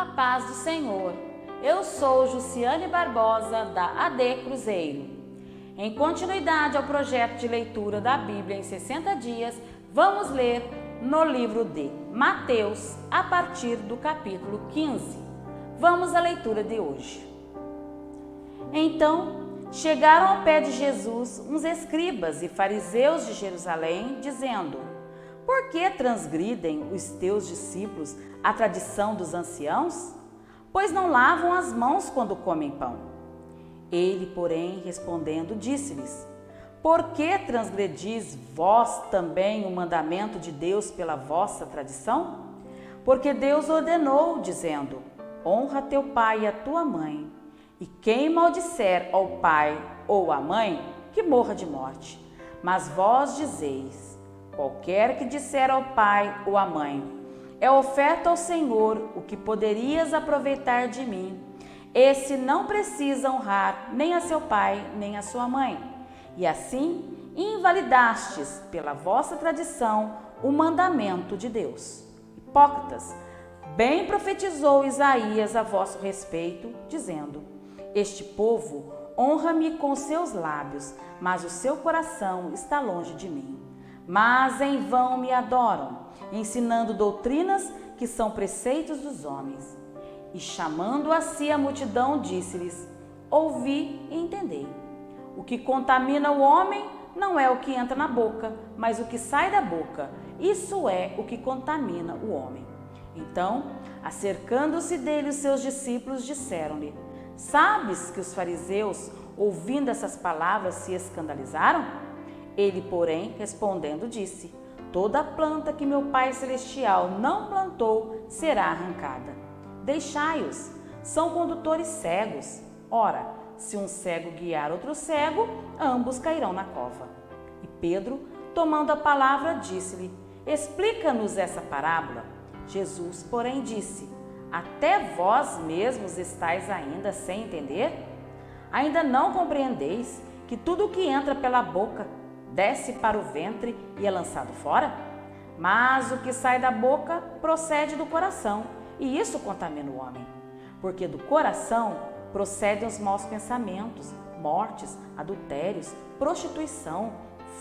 A paz do Senhor. Eu sou Jussiane Barbosa, da AD Cruzeiro. Em continuidade ao projeto de leitura da Bíblia em 60 dias, vamos ler no livro de Mateus, a partir do capítulo 15. Vamos à leitura de hoje. Então, chegaram ao pé de Jesus uns escribas e fariseus de Jerusalém, dizendo: Por que transgridem os teus discípulos a tradição dos anciãos? Pois não lavam as mãos quando comem pão. Ele, porém, respondendo, disse-lhes: Por que transgredis vós também o mandamento de Deus pela vossa tradição? Porque Deus ordenou, dizendo: Honra teu pai e a tua mãe, e quem maldisser ao pai ou à mãe, que morra de morte. Mas vós dizeis: Qualquer que disser ao pai ou à mãe, é oferta ao Senhor o que poderias aproveitar de mim, esse não precisa honrar nem a seu pai nem a sua mãe. E assim invalidastes pela vossa tradição o mandamento de Deus. Hipócritas, bem profetizou Isaías a vosso respeito, dizendo: Este povo honra-me com seus lábios, mas o seu coração está longe de mim. Mas em vão me adoram, ensinando doutrinas que são preceitos dos homens. E chamando a si a multidão, disse-lhes: Ouvi e entendei. O que contamina o homem não é o que entra na boca, mas o que sai da boca. Isso é o que contamina o homem. Então, acercando-se dele os seus discípulos, disseram-lhe: Sabes que os fariseus, ouvindo essas palavras, se escandalizaram? Ele, porém, respondendo, disse: Toda planta que meu Pai Celestial não plantou será arrancada. Deixai-os, são condutores cegos. Ora, se um cego guiar outro cego, ambos cairão na cova. E Pedro, tomando a palavra, disse-lhe: Explica-nos essa parábola. Jesus, porém, disse: Até vós mesmos estáis ainda sem entender? Ainda não compreendeis que tudo o que entra pela boca desce para o ventre e é lançado fora? Mas o que sai da boca procede do coração, e isso contamina o homem. Porque do coração procedem os maus pensamentos, mortes, adultérios, prostituição,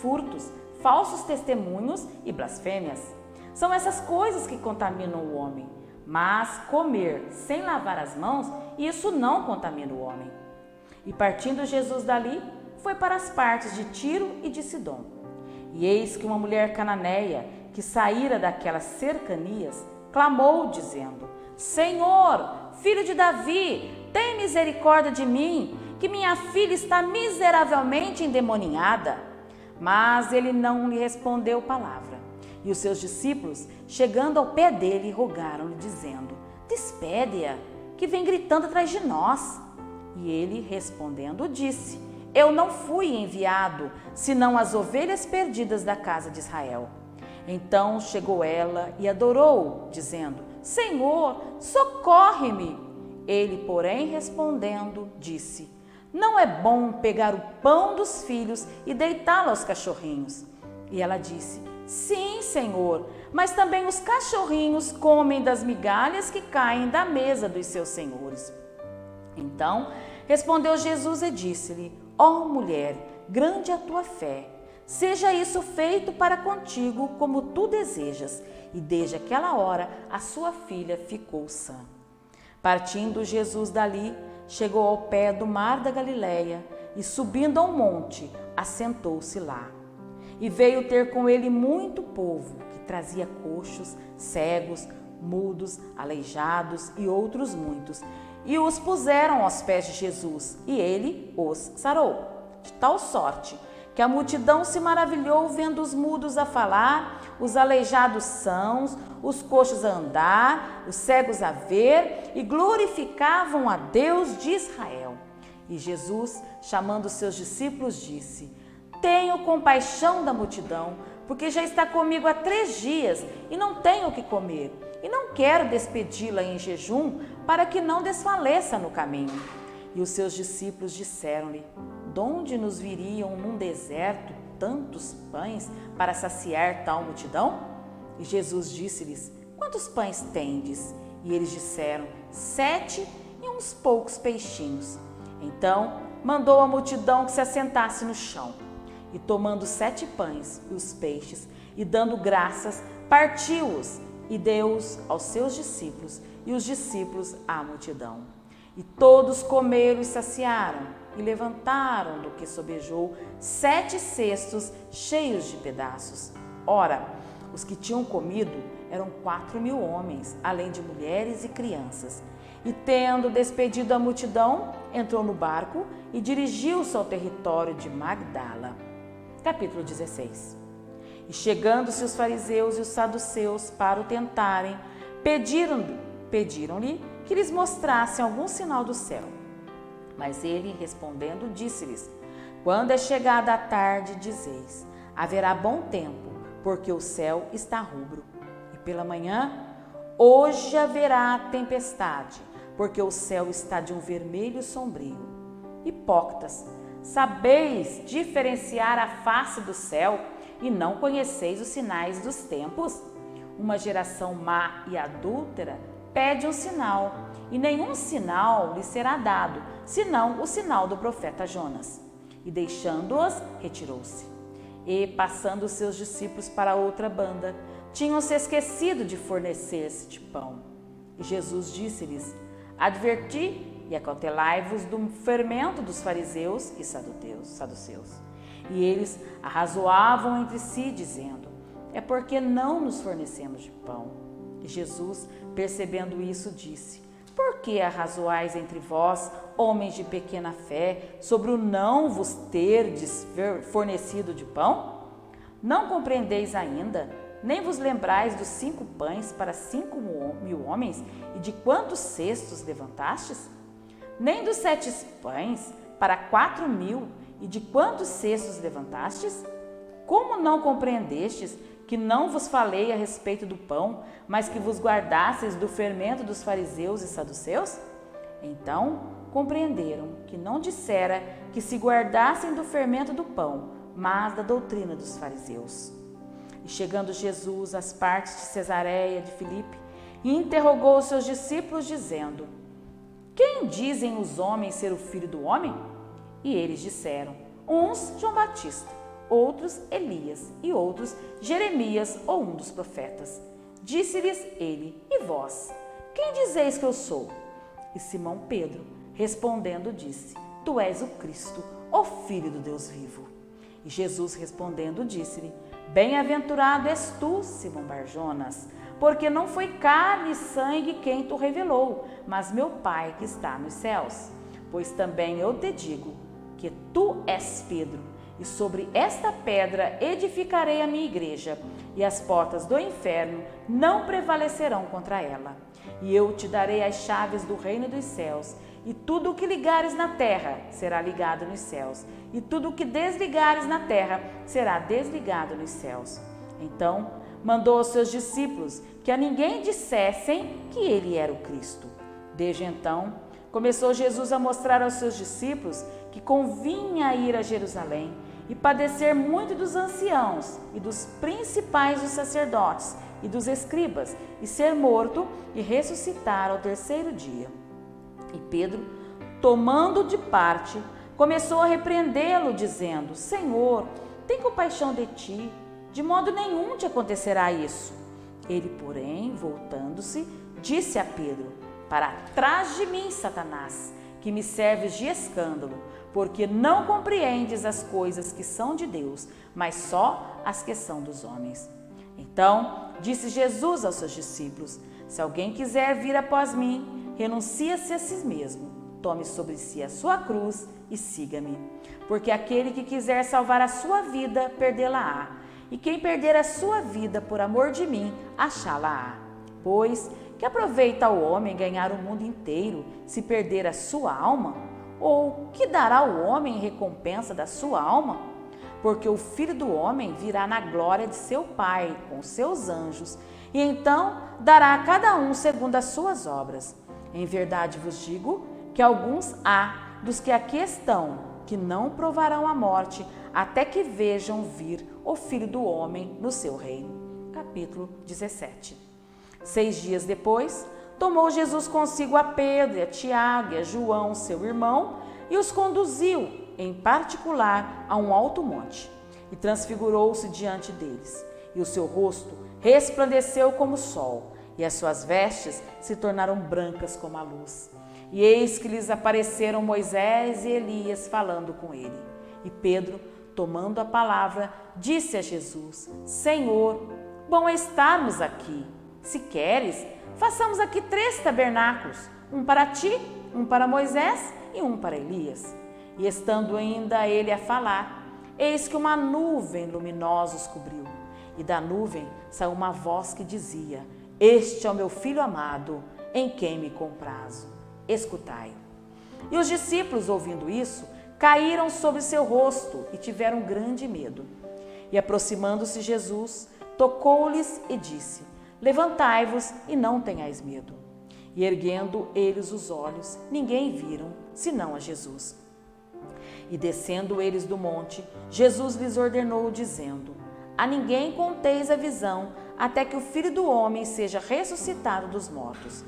furtos, falsos testemunhos e blasfêmias. São essas coisas que contaminam o homem. Mas comer sem lavar as mãos, isso não contamina o homem. E partindo Jesus dali, foi para as partes de Tiro e de Sidom. E eis que uma mulher cananeia, que saíra daquelas cercanias, clamou, dizendo: Senhor, filho de Davi, tem misericórdia de mim, que minha filha está miseravelmente endemoniada. Mas ele não lhe respondeu palavra. E os seus discípulos, chegando ao pé dele, rogaram-lhe, dizendo: Despede-a, que vem gritando atrás de nós. E ele, respondendo, disse: Eu não fui enviado, senão as ovelhas perdidas da casa de Israel. Então chegou ela e adorou, dizendo: Senhor, socorre-me. Ele, porém, respondendo, disse: Não é bom pegar o pão dos filhos e deitá-lo aos cachorrinhos. E ela disse: Sim, Senhor, mas também os cachorrinhos comem das migalhas que caem da mesa dos seus senhores. Então respondeu Jesus e disse-lhe: Ó mulher, grande é a tua fé, seja isso feito para contigo como tu desejas. E desde aquela hora a sua filha ficou sã. Partindo Jesus dali, chegou ao pé do mar da Galileia e, subindo ao monte, assentou-se lá. E veio ter com ele muito povo, que trazia coxos, cegos, mudos, aleijados e outros muitos, e os puseram aos pés de Jesus, e ele os sarou. De tal sorte que a multidão se maravilhou vendo os mudos a falar, os aleijados sãos, os coxos a andar, os cegos a ver, e glorificavam a Deus de Israel. E Jesus, chamando os seus discípulos, disse: Tenho compaixão da multidão, porque já está comigo há 3 dias e não tenho o que comer. E não quero despedi-la em jejum, para que não desfaleça no caminho. E os seus discípulos disseram-lhe: Donde nos viriam num deserto tantos pães para saciar tal multidão? E Jesus disse-lhes: Quantos pães tendes? E eles disseram: 7 e uns poucos peixinhos. Então mandou a multidão que se assentasse no chão. E tomando 7 pães e os peixes, e dando graças, partiu-os e deu-os aos seus discípulos, e os discípulos à multidão. E todos comeram e saciaram, e levantaram do que sobejou 7 cestos cheios de pedaços. Ora, os que tinham comido eram 4.000 homens, além de mulheres e crianças. E tendo despedido a multidão, entrou no barco e dirigiu-se ao território de Magdala. Capítulo 16. E chegando-se os fariseus e os saduceus para o tentarem, pediram-lhe que lhes mostrassem algum sinal do céu. Mas ele, respondendo, disse-lhes: quando é chegada a tarde, dizeis: haverá bom tempo, porque o céu está rubro. E pela manhã: hoje haverá tempestade, porque o céu está de um vermelho sombrio. Hipócritas, sabeis diferenciar a face do céu e não conheceis os sinais dos tempos? Uma geração má e adúltera pede um sinal, e nenhum sinal lhe será dado, senão o sinal do profeta Jonas. E deixando-os, retirou-se. E, passando os seus discípulos para outra banda, tinham-se esquecido de fornecer-se de pão. E Jesus disse-lhes: adverti e acautelai-vos do fermento dos fariseus e saduceus. E eles arrazoavam entre si, dizendo: é porque não nos fornecemos de pão. E Jesus, percebendo isso, disse: por que arrazoais entre vós, homens de pequena fé, sobre o não vos terdes fornecido de pão? Não compreendeis ainda, nem vos lembrais dos 5 pães para 5.000 homens, e de quantos cestos levantastes? Nem dos 7 pães para 4.000, e de quantos cestos levantastes? Como não compreendestes que não vos falei a respeito do pão, mas que vos guardasseis do fermento dos fariseus e saduceus? Então compreenderam que não dissera que se guardassem do fermento do pão, mas da doutrina dos fariseus. E chegando Jesus às partes de Cesareia de Filipe, interrogou os seus discípulos, dizendo: quem dizem os homens ser o Filho do Homem? E eles disseram: uns João Batista, outros Elias, e outros Jeremias ou um dos profetas. Disse-lhes ele: e vós, quem dizeis que eu sou? E Simão Pedro, respondendo, disse: tu és o Cristo, o Filho do Deus vivo. E Jesus, respondendo, disse-lhe: bem-aventurado és tu, Simão Barjonas, porque não foi carne e sangue quem tu revelou, mas meu Pai que está nos céus. Pois também eu te digo que tu és Pedro, e sobre esta pedra edificarei a minha igreja, e as portas do inferno não prevalecerão contra ela. E eu te darei as chaves do reino dos céus, e tudo o que ligares na terra será ligado nos céus, e tudo o que desligares na terra será desligado nos céus. Então mandou aos seus discípulos que a ninguém dissessem que ele era o Cristo. Desde então começou Jesus a mostrar aos seus discípulos que convinha ir a Jerusalém e padecer muito dos anciãos e dos principais dos sacerdotes e dos escribas, e ser morto e ressuscitar ao 3º dia. E Pedro, tomando de parte, começou a repreendê-lo, dizendo: Senhor, tem compaixão de ti, de modo nenhum te acontecerá isso. Ele, porém, voltando-se, disse a Pedro: para trás de mim, Satanás, que me serves de escândalo, porque não compreendes as coisas que são de Deus, mas só as que são dos homens. Então disse Jesus aos seus discípulos: se alguém quiser vir após mim, renuncie-se a si mesmo, tome sobre si a sua cruz e siga-me. Porque aquele que quiser salvar a sua vida, perdê-la-á, e quem perder a sua vida por amor de mim, achá-la-á. Pois que aproveita o homem ganhar o mundo inteiro, se perder a sua alma? Ou que dará o homem em recompensa da sua alma? Porque o Filho do Homem virá na glória de seu Pai com seus anjos, e então dará a cada um segundo as suas obras. Em verdade vos digo que alguns há dos que aqui estão, que não provarão a morte, até que vejam vir o Filho do Homem no seu reino. Capítulo 17. 6 dias depois, tomou Jesus consigo a Pedro e a Tiago e a João, seu irmão, e os conduziu, em particular, a um alto monte, e transfigurou-se diante deles. E o seu rosto resplandeceu como o sol, e as suas vestes se tornaram brancas como a luz. E eis que lhes apareceram Moisés e Elias falando com ele. E Pedro, tomando a palavra, disse a Jesus: Senhor, bom é estarmos aqui. Se queres, façamos aqui 3 tabernáculos, um para ti, um para Moisés e um para Elias. E estando ainda ele a falar, eis que uma nuvem luminosa os cobriu. E da nuvem saiu uma voz que dizia: Este é o meu filho amado, em quem me comprazo. Escutai-o. E os discípulos, ouvindo isso, caíram sobre seu rosto e tiveram grande medo. E aproximando-se Jesus, tocou-lhes e disse: Levantai-vos e não tenhais medo. E erguendo eles os olhos, ninguém viram, senão a Jesus. E descendo eles do monte, Jesus lhes ordenou, dizendo: A ninguém conteis a visão, até que o Filho do Homem seja ressuscitado dos mortos.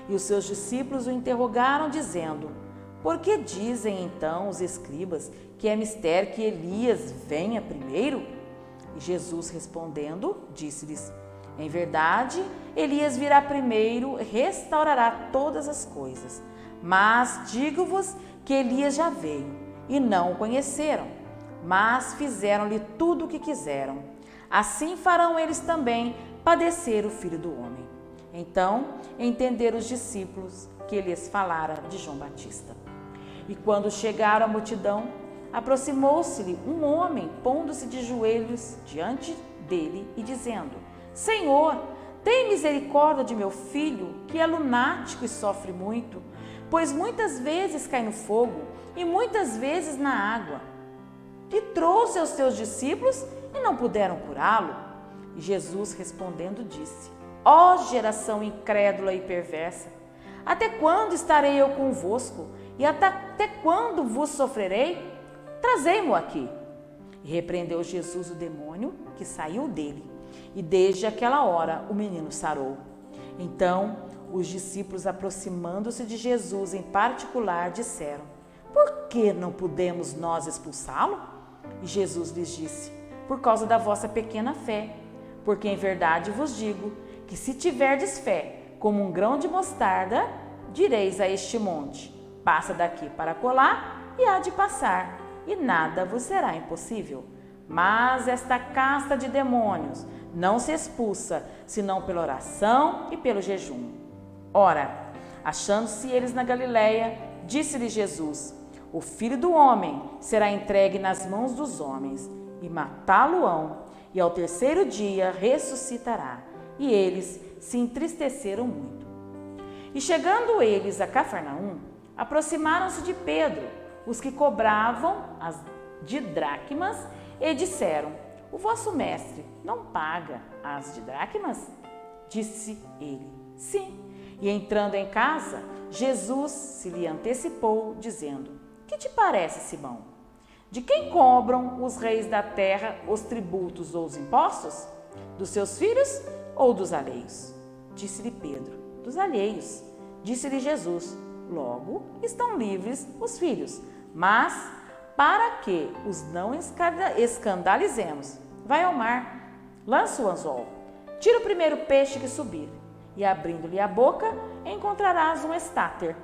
E os seus discípulos o interrogaram, dizendo: Por que dizem então os escribas que é mister que Elias venha primeiro? E Jesus respondendo, disse-lhes: Em verdade, Elias virá primeiro e restaurará todas as coisas. Mas digo-vos que Elias já veio, e não o conheceram, mas fizeram-lhe tudo o que quiseram. Assim farão eles também padecer o Filho do Homem. Então entenderam os discípulos que ele lhes falara de João Batista. E quando chegaram à multidão, aproximou-se-lhe um homem, pondo-se de joelhos diante dele e dizendo: Senhor, tem misericórdia de meu filho, que é lunático e sofre muito, pois muitas vezes cai no fogo e muitas vezes na água. E trouxe aos teus discípulos e não puderam curá-lo. E Jesus respondendo disse: Ó geração incrédula e perversa, até quando estarei eu convosco? E até quando vos sofrerei? Trazei-mo aqui. E repreendeu Jesus o demônio que saiu dele. E desde aquela hora o menino sarou. Então os discípulos, aproximando-se de Jesus em particular, disseram: Por que não pudemos nós expulsá-lo? E Jesus lhes disse: Por causa da vossa pequena fé. Porque em verdade vos digo que se tiverdes fé como um grão de mostarda, direis a este monte: Passa daqui para acolá, e há de passar, e nada vos será impossível. Mas esta casta de demônios não se expulsa, senão pela oração e pelo jejum. Ora, achando-se eles na Galiléia, disse-lhe Jesus: O Filho do Homem será entregue nas mãos dos homens, e matá-lo-ão, e ao terceiro dia ressuscitará. E eles se entristeceram muito. E chegando eles a Cafarnaum, aproximaram-se de Pedro os que cobravam as didracmas e disseram: O vosso mestre não paga as didracmas? Disse ele: Sim. E entrando em casa, Jesus se lhe antecipou, dizendo: Que te parece, Simão? De quem cobram os reis da terra os tributos ou os impostos? Dos seus filhos ou dos alheios? Disse-lhe Pedro: Dos alheios. Disse-lhe Jesus: Logo estão livres os filhos. Mas para que os não escandalizemos, vai ao mar, lança o anzol, tira o primeiro peixe que subir, e abrindo-lhe a boca, encontrarás um estáter.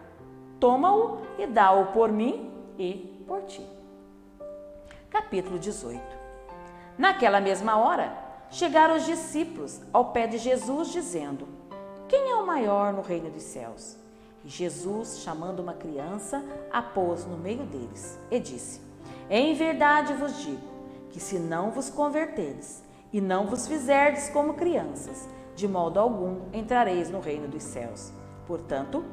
Toma-o e dá-o por mim e por ti. Capítulo 18. Naquela mesma hora, chegaram os discípulos ao pé de Jesus, dizendo: Quem é o maior no reino dos céus? E Jesus, chamando uma criança, a pôs no meio deles e disse: Em verdade vos digo que se não vos converterdes e não vos fizerdes como crianças, de modo algum entrareis no reino dos céus. Portanto,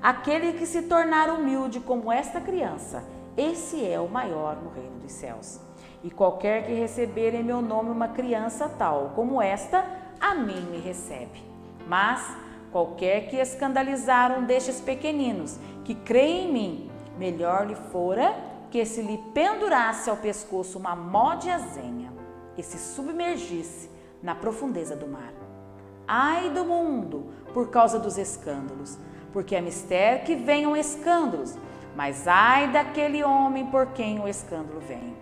aquele que se tornar humilde como esta criança, esse é o maior no reino dos céus. E qualquer que receber em meu nome uma criança tal como esta, a mim me recebe. Mas qualquer que escandalizar um destes pequeninos que creem em mim, melhor lhe fora que se lhe pendurasse ao pescoço uma mó de azenha e se submergisse na profundeza do mar. Ai do mundo, por causa dos escândalos, porque é mistério que venham escândalos, mas ai daquele homem por quem o escândalo vem.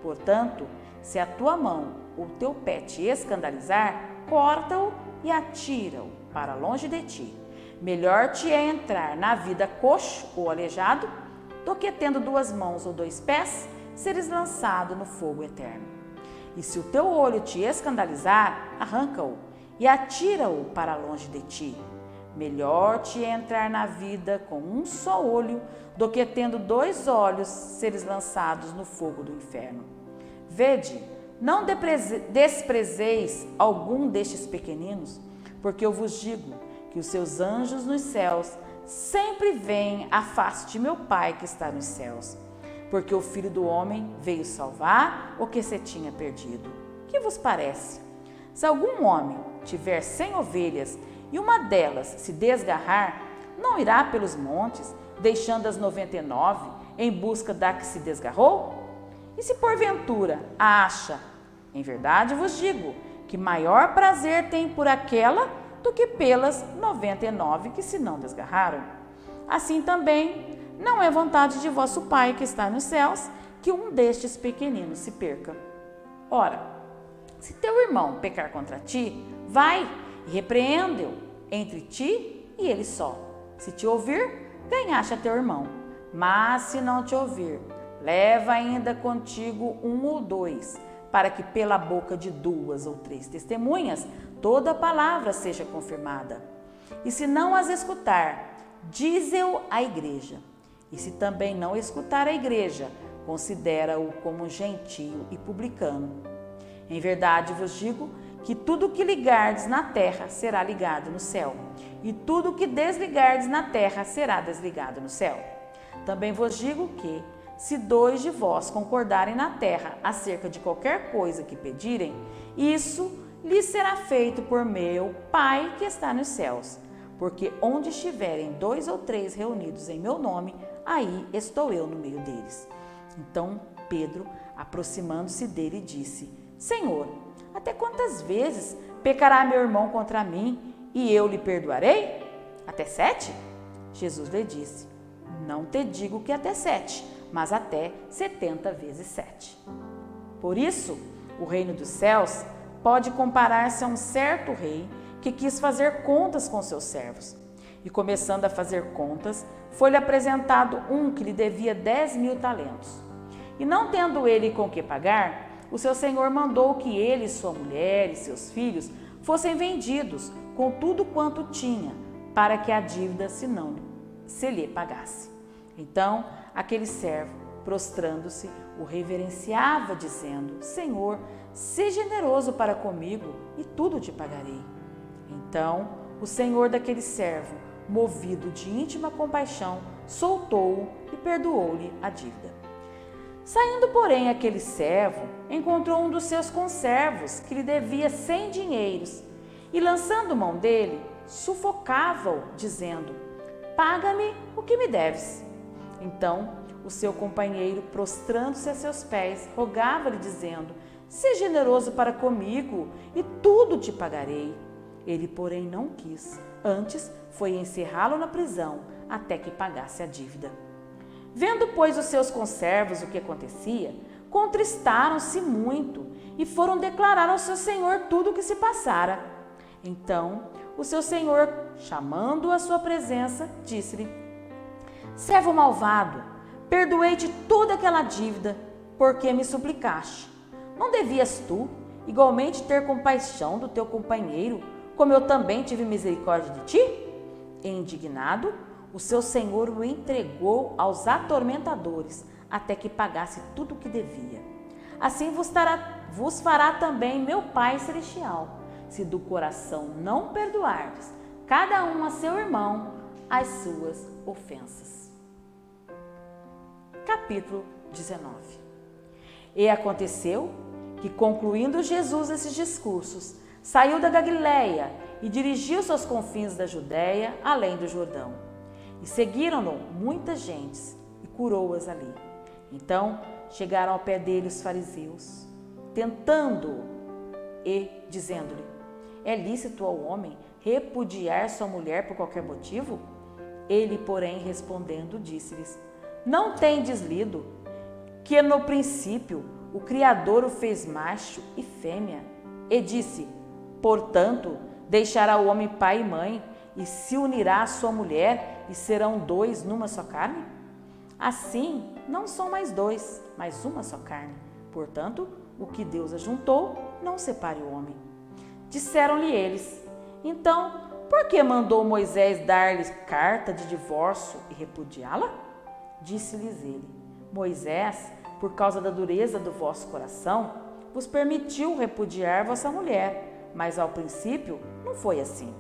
Portanto, se a tua mão ou teu pé te escandalizar, corta-o e atira-o para longe de ti. Melhor te é entrar na vida coxo ou aleijado, do que tendo 2 mãos ou 2 pés, seres lançado no fogo eterno. E se o teu olho te escandalizar, arranca-o e atira-o para longe de ti. Melhor te é entrar na vida com um só olho, do que tendo 2 olhos, seres lançados no fogo do inferno. Vede, não desprezeis algum destes pequeninos, porque eu vos digo que os seus anjos nos céus sempre veem a face de meu Pai que está nos céus. Porque o Filho do Homem veio salvar o que se tinha perdido. Que vos parece? Se algum homem tiver 100 ovelhas e uma delas se desgarrar, não irá pelos montes, deixando as 99 em busca da que se desgarrou? E se porventura a acha, em verdade vos digo, que maior prazer tem por aquela do que pelas 99 que se não desgarraram. Assim também não é vontade de vosso Pai que está nos céus que um destes pequeninos se perca. Ora, se teu irmão pecar contra ti, vai e repreende-o entre ti e ele só. Se te ouvir, ganhaste a teu irmão. Mas se não te ouvir, leva ainda contigo 1 ou 2, para que pela boca de 2 ou 3 testemunhas toda palavra seja confirmada. E se não as escutar, dize-o à igreja. E se também não escutar a igreja, considera-o como gentio e publicano. Em verdade vos digo que tudo o que ligardes na terra será ligado no céu, e tudo o que desligardes na terra será desligado no céu. Também vos digo que, se 2 de vós concordarem na terra acerca de qualquer coisa que pedirem, isso lhes será feito por meu Pai que está nos céus. Porque onde estiverem 2 ou 3 reunidos em meu nome, aí estou eu no meio deles. Então Pedro, aproximando-se dele, disse: Senhor, até quantas vezes pecará meu irmão contra mim e eu lhe perdoarei? Até 7? Jesus lhe disse: Não te digo que até 7, mas até 70 vezes 7. Por isso, o reino dos céus pode comparar-se a um certo rei que quis fazer contas com seus servos. E começando a fazer contas, foi-lhe apresentado um que lhe devia 10.000 talentos. E não tendo ele com que pagar, o seu senhor mandou que ele, sua mulher e seus filhos fossem vendidos com tudo quanto tinha, para que a dívida se lhe pagasse. Então, aquele servo, prostrando-se, o reverenciava, dizendo: Senhor, seja generoso para comigo e tudo te pagarei. Então, o senhor daquele servo, movido de íntima compaixão, soltou-o e perdoou-lhe a dívida. Saindo, porém, aquele servo, encontrou um dos seus conservos que lhe devia 100 dinheiros e, lançando mão dele, sufocava-o, dizendo: Paga-me o que me deves. Então, o seu companheiro, prostrando-se a seus pés, rogava-lhe, dizendo: Seja generoso para comigo e tudo te pagarei. Ele, porém, não quis. Antes, foi encerrá-lo na prisão até que pagasse a dívida. Vendo, pois, os seus conservos o que acontecia, contristaram-se muito e foram declarar ao seu senhor tudo o que se passara. Então, o seu senhor, chamando-o à sua presença, disse-lhe: Servo malvado, perdoei-te toda aquela dívida, porque me suplicaste. Não devias tu, igualmente, ter compaixão do teu companheiro, como eu também tive misericórdia de ti? E, indignado, o seu senhor o entregou aos atormentadores, até que pagasse tudo o que devia. Assim vos fará também meu Pai Celestial, se do coração não perdoardes, cada um a seu irmão, as suas ofensas. Capítulo 19. E aconteceu que, concluindo Jesus esses discursos, saiu da Galiléia e dirigiu-se aos confins da Judéia, além do Jordão. E seguiram-no muitas gentes e curou-as ali. Então chegaram ao pé dele os fariseus, tentando-o e dizendo-lhe: É lícito ao homem repudiar sua mulher por qualquer motivo? Ele, porém, respondendo, disse-lhes: Não tendes lido que no princípio o Criador o fez macho e fêmea? E disse: Portanto, deixará o homem pai e mãe, e se unirá à sua mulher, e serão dois numa só carne? Assim, não são mais dois, mas uma só carne. Portanto, o que Deus ajuntou, não separe o homem. Disseram-lhe eles: Então, por que mandou Moisés dar-lhes carta de divórcio e repudiá-la? Disse-lhes ele: Moisés, por causa da dureza do vosso coração, vos permitiu repudiar vossa mulher, mas ao princípio não foi assim.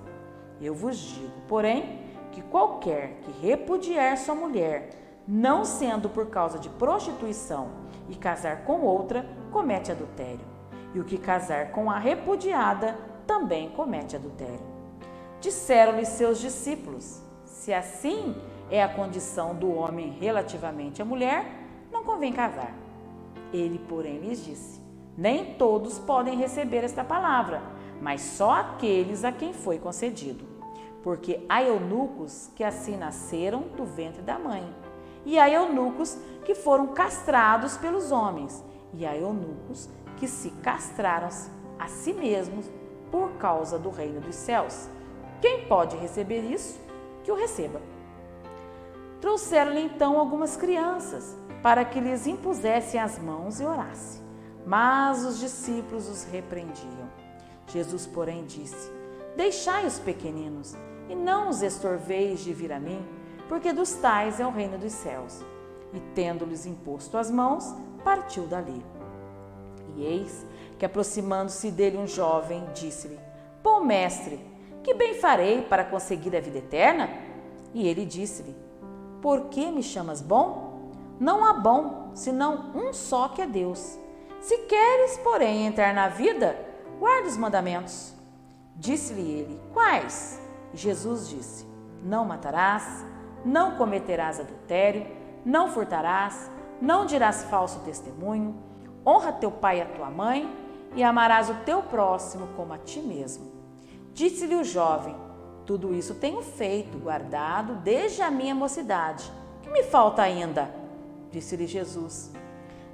Eu vos digo, porém, que qualquer que repudiar sua mulher, não sendo por causa de prostituição, e casar com outra, comete adultério. E o que casar com a repudiada, também comete adultério. Disseram-lhe seus discípulos: Se assim é a condição do homem relativamente à mulher, não convém casar. Ele, porém, lhes disse: Nem todos podem receber esta palavra, mas só aqueles a quem foi concedido. Porque há eunucos que assim nasceram do ventre da mãe, e há eunucos que foram castrados pelos homens, e há eunucos que se castraram a si mesmos por causa do reino dos céus. Quem pode receber isso, que o receba. Trouxeram-lhe então algumas crianças, para que lhes impusessem as mãos e orassem. Mas os discípulos os repreendiam. Jesus, porém, disse: Deixai os pequeninos, e não os estorveis de vir a mim, porque dos tais é o reino dos céus. E tendo-lhes imposto as mãos, partiu dali. E eis que, aproximando-se dele um jovem, disse-lhe: Bom mestre, que bem farei para conseguir a vida eterna? E ele disse-lhe: Por que me chamas bom? Não há bom, senão um só, que é Deus. Se queres, porém, entrar na vida, guarda os mandamentos. Disse-lhe ele: Quais? E Jesus disse: Não matarás, não cometerás adultério, não furtarás, não dirás falso testemunho, honra teu pai e a tua mãe, e amarás o teu próximo como a ti mesmo. Disse-lhe o jovem: Tudo isso tenho feito, guardado desde a minha mocidade. Que me falta ainda? Disse-lhe Jesus: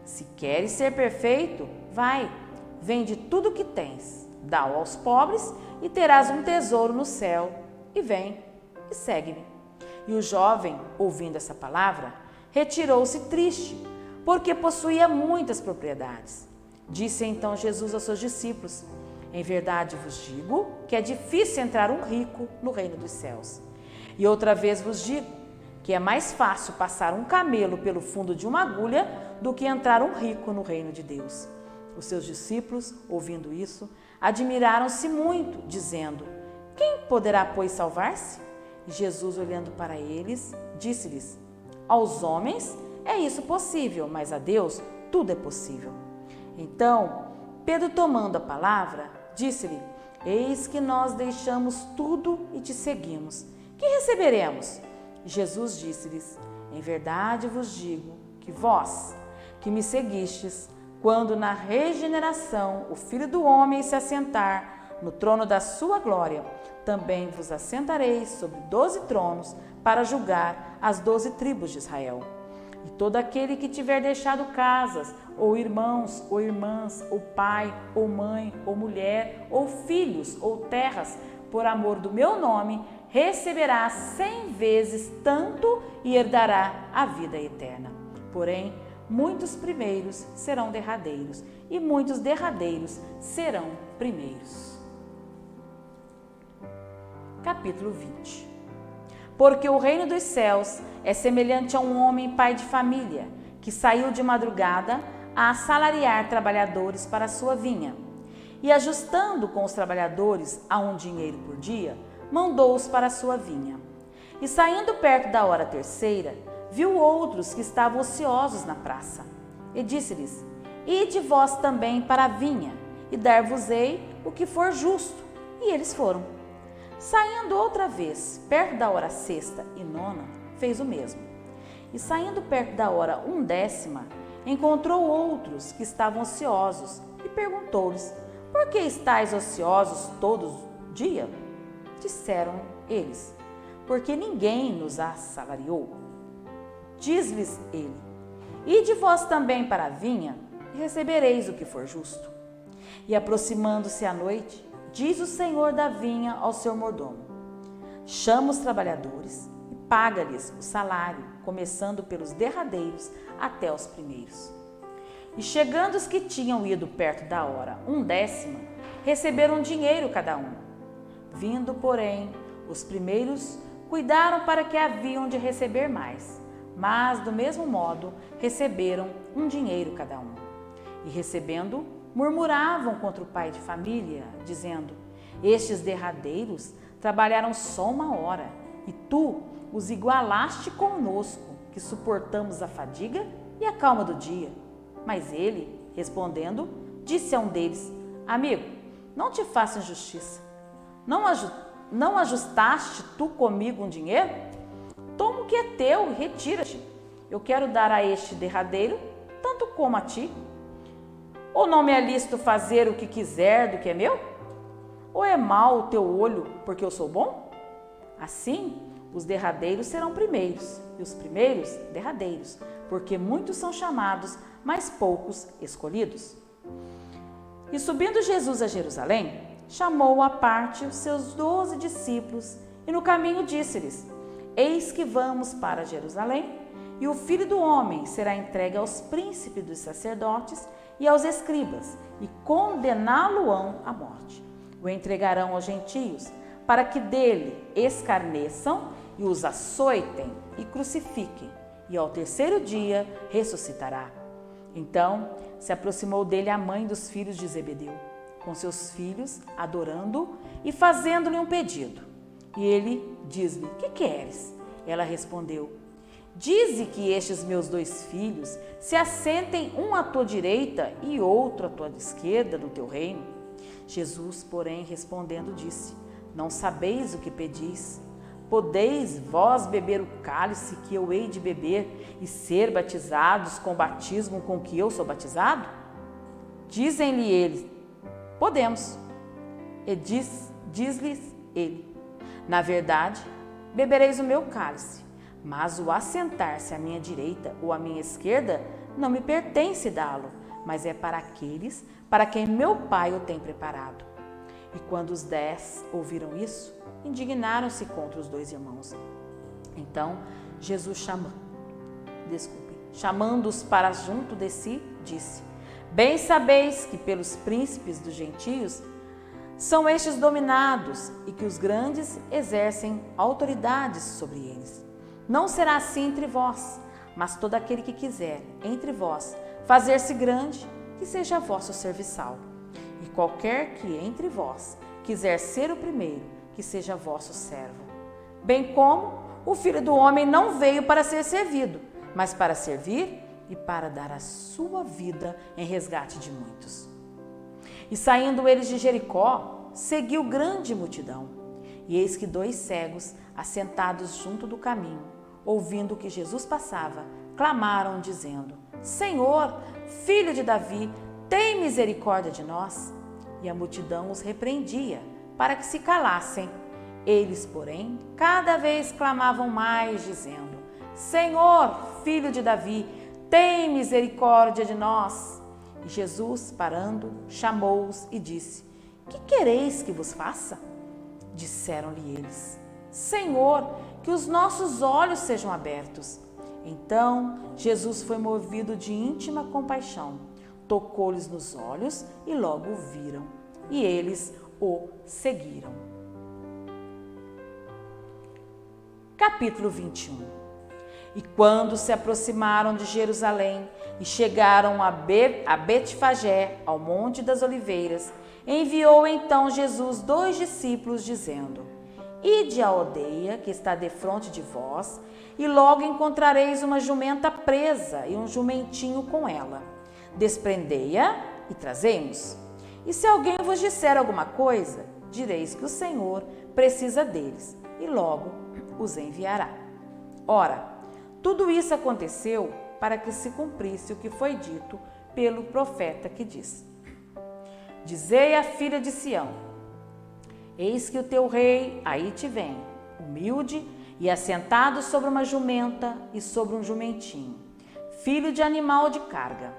Se queres ser perfeito, vai, vende tudo o que tens, dá-o aos pobres, e terás um tesouro no céu, e vem, e segue-me. E o jovem, ouvindo essa palavra, retirou-se triste, porque possuía muitas propriedades. Disse então Jesus aos seus discípulos: Em verdade vos digo que é difícil entrar um rico no reino dos céus. E outra vez vos digo que é mais fácil passar um camelo pelo fundo de uma agulha do que entrar um rico no reino de Deus. Os seus discípulos, ouvindo isso, admiraram-se muito, dizendo: Quem poderá, pois, salvar-se? E Jesus, olhando para eles, disse-lhes: Aos homens é isso possível, mas a Deus tudo é possível. Então, Pedro, tomando a palavra, disse-lhe: Eis que nós deixamos tudo e te seguimos. Que receberemos? Jesus disse-lhes: Em verdade vos digo que vós, que me seguistes, quando na regeneração o Filho do Homem se assentar no trono da sua glória, também vos assentareis sobre 12 tronos para julgar as 12 tribos de Israel. E todo aquele que tiver deixado casas, ou irmãos, ou irmãs, ou pai, ou mãe, ou mulher, ou filhos, ou terras, por amor do meu nome, receberá 100 vezes tanto e herdará a vida eterna. Porém, muitos primeiros serão derradeiros, e muitos derradeiros serão primeiros. Capítulo 20. Porque o reino dos céus é semelhante a um homem pai de família, que saiu de madrugada a assalariar trabalhadores para a sua vinha. E ajustando com os trabalhadores a um dinheiro por dia, mandou-os para a sua vinha. E saindo perto da hora terceira, viu outros que estavam ociosos na praça. E disse-lhes: Ide vós também para a vinha, e dar-vos-ei o que for justo. E eles foram. Saindo outra vez, perto da hora sexta e nona, fez o mesmo. E saindo perto da hora 1ª, encontrou outros que estavam ociosos, e perguntou-lhes: Por que estáis ociosos todos o dia? Disseram eles: porque ninguém nos assalariou. Diz-lhes ele: ide vós também para a vinha, e recebereis o que for justo. E aproximando-se a noite, diz o senhor da vinha ao seu mordomo: chama os trabalhadores e paga-lhes o salário, começando pelos derradeiros até os primeiros. E chegando os que tinham ido perto da hora 1/10, receberam dinheiro cada um. Vindo, porém, os primeiros, cuidaram para que haviam de receber mais, mas do mesmo modo receberam um dinheiro cada um. E recebendo, murmuravam contra o pai de família, dizendo: estes derradeiros trabalharam só 1 hora, e tu os igualaste conosco, que suportamos a fadiga e a calma do dia. Mas ele, respondendo, disse a um deles: amigo, não te faço injustiça. Não ajustaste tu comigo um dinheiro? Toma o que é teu e retira-te. Eu quero dar a este derradeiro tanto como a ti. Ou não me é lícito fazer o que quiser do que é meu? Ou é mau o teu olho porque eu sou bom? Assim, os derradeiros serão primeiros, e os primeiros derradeiros, porque muitos são chamados, mas poucos escolhidos. E subindo Jesus a Jerusalém, chamou à parte os seus 12 discípulos, e no caminho disse-lhes: eis que vamos para Jerusalém, e o Filho do Homem será entregue aos príncipes dos sacerdotes e aos escribas, e condená-lo-ão à morte. O entregarão aos gentios, para que dele escarneçam e os açoitem e crucifiquem, e ao terceiro dia ressuscitará. Então se aproximou dele a mãe dos filhos de Zebedeu, com seus filhos, adorando e fazendo-lhe um pedido. E ele diz-lhe: que queres? Ela respondeu: dize que estes meus 2 filhos se assentem, um à tua direita e outro à tua esquerda no teu reino. Jesus, porém, respondendo, disse: não sabeis o que pedis. Podeis vós beber o cálice que eu hei de beber e ser batizados com o batismo com que eu sou batizado? Dizem-lhe eles: podemos. E diz-lhes ele: na verdade, bebereis o meu cálice, mas o assentar-se à minha direita ou à minha esquerda não me pertence dá-lo, mas é para aqueles para quem meu Pai o tem preparado. E quando os 10 ouviram isso, indignaram-se contra os 2 irmãos. Então Jesus, chamando-os para junto de si, disse: bem sabeis que pelos príncipes dos gentios são estes dominados, e que os grandes exercem autoridades sobre eles. Não será assim entre vós, mas todo aquele que quiser entre vós fazer-se grande, que seja vosso serviçal. E qualquer que entre vós quiser ser o primeiro, que seja vosso servo. Bem como o Filho do Homem não veio para ser servido, mas para servir e para dar a sua vida em resgate de muitos. E saindo eles de Jericó, seguiu grande multidão. E eis que 2 cegos, assentados junto do caminho, ouvindo que Jesus passava, clamaram, dizendo: Senhor, Filho de Davi, tem misericórdia de nós. E a multidão os repreendia, para que se calassem. Eles, porém, cada vez clamavam mais, dizendo: Senhor, Filho de Davi, tem misericórdia de nós. E Jesus, parando, chamou-os e disse: Que quereis que vos faça? Disseram-lhe eles: Senhor, que os nossos olhos sejam abertos. Então Jesus foi movido de íntima compaixão, tocou-lhes nos olhos e logo o viram, e eles o seguiram. Capítulo 21. E quando se aproximaram de Jerusalém e chegaram a Betfagé, ao Monte das Oliveiras, enviou então Jesus 2 discípulos, dizendo: Ide à aldeia que está defronte de vós, e logo encontrareis uma jumenta presa e um jumentinho com ela. Desprendei-a e trazei-mos. E se alguém vos disser alguma coisa, direis que o Senhor precisa deles, e logo os enviará. Ora, tudo isso aconteceu para que se cumprisse o que foi dito pelo profeta que diz: Dizei à filha de Sião: Eis que o teu rei aí te vem, humilde e assentado sobre uma jumenta e sobre um jumentinho, filho de animal de carga.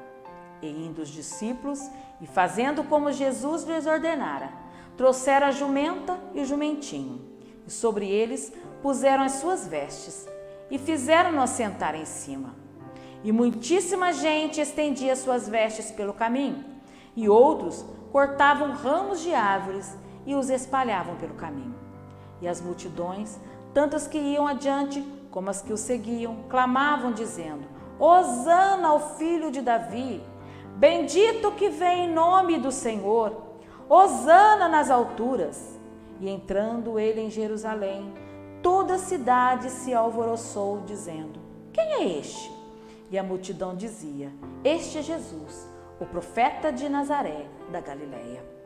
E indo os discípulos, e fazendo como Jesus lhes ordenara, trouxeram a jumenta e o jumentinho, e sobre eles puseram as suas vestes, e fizeram-no assentar em cima. E muitíssima gente estendia suas vestes pelo caminho, e outros cortavam ramos de árvores e os espalhavam pelo caminho. E as multidões, tanto as que iam adiante como as que o seguiam, clamavam dizendo: Hosana ao filho de Davi, bendito que vem em nome do Senhor, Hosana nas alturas. E entrando ele em Jerusalém, toda a cidade se alvoroçou, dizendo: Quem é este? E a multidão dizia: Este é Jesus, o profeta de Nazaré da Galileia.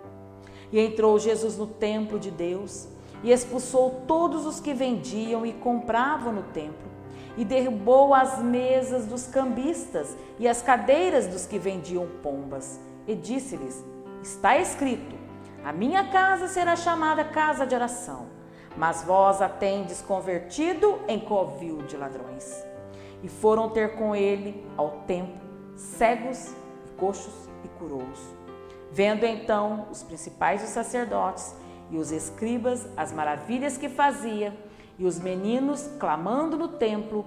E entrou Jesus no templo de Deus e expulsou todos os que vendiam e compravam no templo, e derrubou as mesas dos cambistas e as cadeiras dos que vendiam pombas, e disse-lhes: Está escrito: a minha casa será chamada casa de oração, mas vós a tendes convertido em covil de ladrões. E foram ter com ele ao templo cegos e coxos e curou-os. Vendo então os principais dos sacerdotes e os escribas as maravilhas que fazia, e os meninos clamando no templo: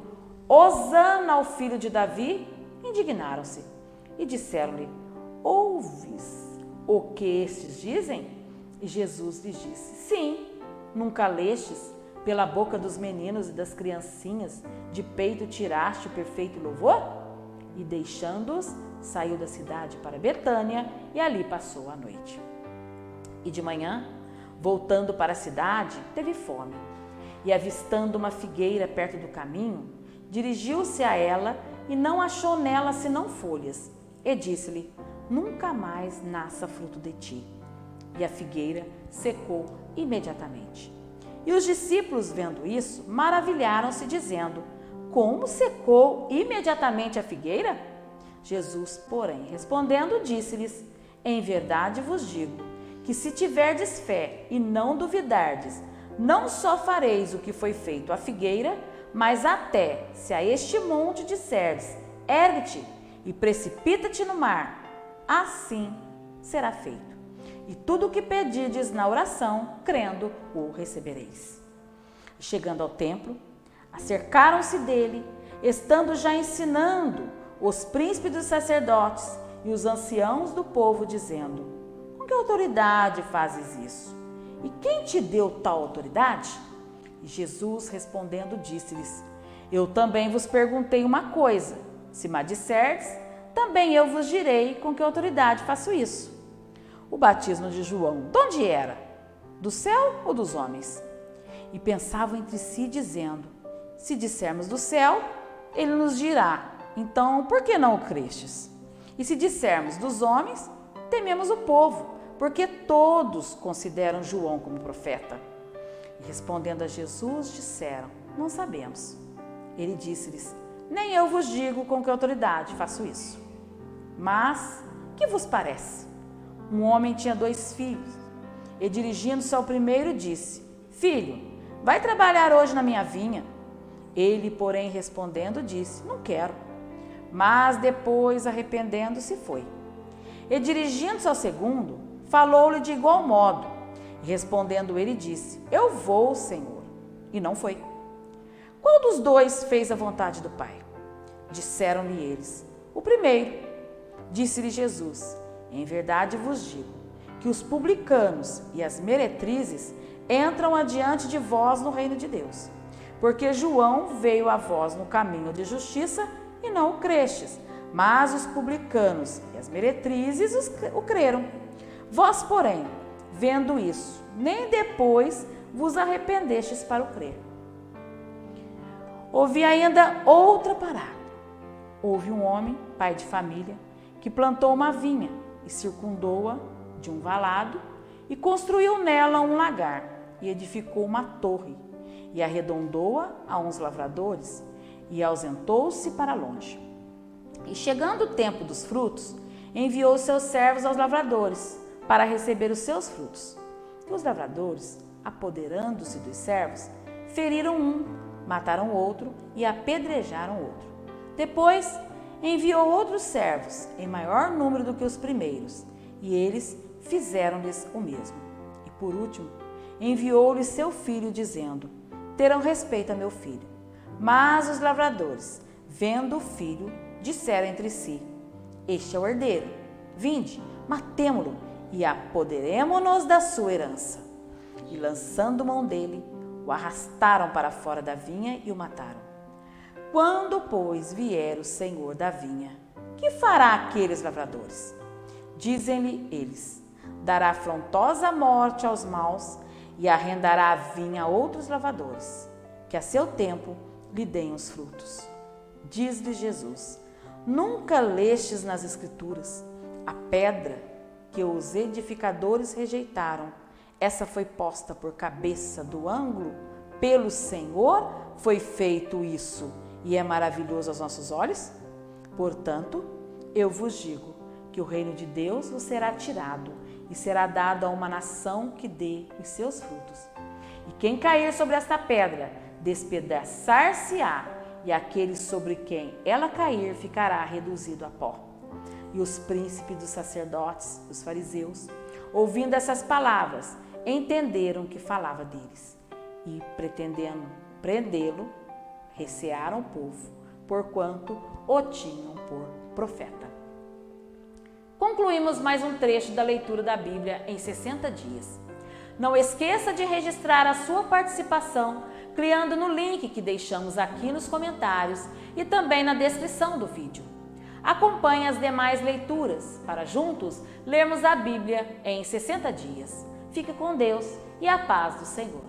Hosana ao filho de Davi, indignaram-se e disseram-lhe: Ouves o que estes dizem? E Jesus lhes disse: Sim, nunca lestes, pela boca dos meninos e das criancinhas de peito tiraste o perfeito louvor? E deixando-os, saiu da cidade para Betânia e ali passou a noite. E de manhã, voltando para a cidade, teve fome. E avistando uma figueira perto do caminho, dirigiu-se a ela e não achou nela senão folhas. E disse-lhe: Nunca mais nasça fruto de ti. E a figueira secou imediatamente. E os discípulos, vendo isso, maravilharam-se, dizendo: Como secou imediatamente a figueira? Jesus, porém, respondendo, disse-lhes: Em verdade vos digo, que se tiverdes fé e não duvidardes, não só fareis o que foi feito à figueira, mas até se a este monte disserdes: Ergue-te e precipita-te no mar, assim será feito. E tudo o que pedirdes na oração, crendo, o recebereis. Chegando ao templo, acercaram-se dele, estando já ensinando os príncipes dos sacerdotes e os anciãos do povo, dizendo: Com que autoridade fazes isso? E quem te deu tal autoridade? E Jesus, respondendo, disse-lhes: Eu também vos perguntei uma coisa. Se me disserdes, também eu vos direi com que autoridade faço isso. O batismo de João, de onde era? Do céu ou dos homens? E pensavam entre si, dizendo: Se dissermos do céu, ele nos dirá: Então, por que não o crestes? E se dissermos dos homens, tememos o povo, porque todos consideram João como profeta. E respondendo a Jesus, disseram: Não sabemos. Ele disse-lhes: Nem eu vos digo com que autoridade faço isso. Mas, que vos parece? Um homem tinha 2 filhos, e dirigindo-se ao primeiro, disse: Filho, vai trabalhar hoje na minha vinha. Ele, porém, respondendo, disse: Não quero. Mas depois, arrependendo-se, foi. E dirigindo-se ao segundo, falou-lhe de igual modo. E respondendo ele, disse: Eu vou, Senhor. E não foi. Qual dos 2 fez a vontade do Pai? Disseram-lhe eles: O primeiro. Disse-lhe Jesus: Em verdade vos digo, que os publicanos e as meretrizes entram adiante de vós no reino de Deus. Porque João veio a vós no caminho de justiça e não o crestes, mas os publicanos e as meretrizes o creram. Vós, porém, vendo isso, nem depois vos arrependestes para o crer. Ouvi ainda outra parábola. Houve um homem, pai de família, que plantou uma vinha e circundou-a de um valado e construiu nela um lagar e edificou uma torre e arredondou-a a uns lavradores e ausentou-se para longe. E chegando o tempo dos frutos, enviou seus servos aos lavradores para receber os seus frutos. Os lavradores, apoderando-se dos servos, feriram um, mataram outro e apedrejaram outro. Depois enviou outros servos, em maior número do que os primeiros, e eles fizeram-lhes o mesmo. E por último, enviou-lhes seu filho, dizendo: terão respeito a meu filho. Mas os lavradores, vendo o filho, disseram entre si: este é o herdeiro. Vinde, matemo-lo e apoderemo-nos da sua herança. E lançando mão dele, o arrastaram para fora da vinha e o mataram. Quando, pois, vier o senhor da vinha, que fará aqueles lavradores? Dizem-lhe eles: dará afrontosa morte aos maus e arrendará a vinha a outros lavradores, que a seu tempo lhe deem os frutos. Diz-lhe Jesus: nunca lestes nas Escrituras: a pedra que os edificadores rejeitaram, essa foi posta por cabeça do ângulo? Pelo Senhor foi feito isso, e é maravilhoso aos nossos olhos? Portanto, eu vos digo que o reino de Deus vos será tirado e será dado a uma nação que dê os seus frutos. E quem cair sobre esta pedra, despedaçar-se-á, e aquele sobre quem ela cair ficará reduzido a pó. E os príncipes dos sacerdotes, os fariseus, ouvindo essas palavras, entenderam que falava deles, e pretendendo prendê-lo, recearam o povo, porquanto o tinham por profeta. Concluímos mais um trecho da leitura da Bíblia em 60 dias. Não esqueça de registrar a sua participação clicando no link que deixamos aqui nos comentários e também na descrição do vídeo. Acompanhe as demais leituras para juntos lermos a Bíblia em 60 dias. Fique com Deus e a paz do Senhor.